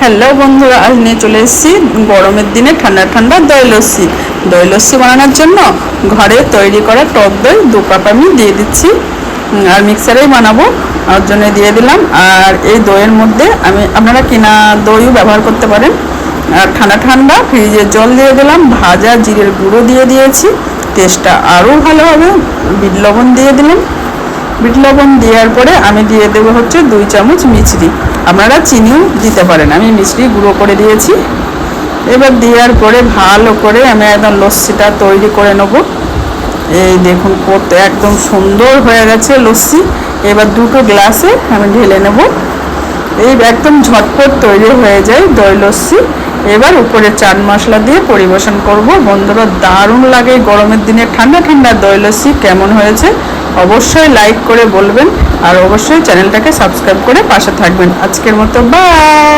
Hello বন্ধুরা, আজ নিয়ে চলে এসেছি গরমের দিনে ঠান্ডা ঠান্ডা দই লস্যি। দই লস্যি বানানোর জন্য ঘরে তৈরি করা টক দই 2 কাপ আমি দিয়ে দিচ্ছি, আর মিক্সারেই বানাবো ওর জন্য দিয়ে দিলাম। আর এই দইয়ের মধ্যে আপনারা কিনা দইও ব্যবহার করতে পারেন। আর ঠান্ডা ঠান্ডা ফ্রিজের জল দিয়ে দিলাম, ভাজা জিরের গুঁড়ো দিয়ে দিয়েছি, টেস্টটা আরও ভালো হবে। বিট লবণ দিয়ে দিলাম, বিট লবণ দেওয়ার পরে আমি দিয়ে দেবো হচ্ছে 2 চামচ মিছরি। আপনারা চিনিও দিতে পারেন, আমি মিছরি গুঁড়ো করে দিয়েছি। এবার দেওয়ার পরে ভালো করে আমি একদম লস্যিটা তৈরি করে নেব। এই দেখুন কত একদম সুন্দর হয়ে গেছে লস্যি। এবার 2টো গ্লাসে আমি ঢেলে নেব। এই একদম ঝটপট তৈরি হয়ে যায় দই লস্যি। এবার উপরে চাট মশলা দিয়ে পরিবেশন করব। বন্ধুরা, দারুণ লাগে গরমের দিনে ঠান্ডা ঠান্ডা দই লস্যি। কেমন হয়েছে অবশ্যই লাইক করে বলবেন, আর অবশ্যই চ্যানেলটাকে সাবস্ক্রাইব করে পাশে থাকবেন। আজকের মতো বাই।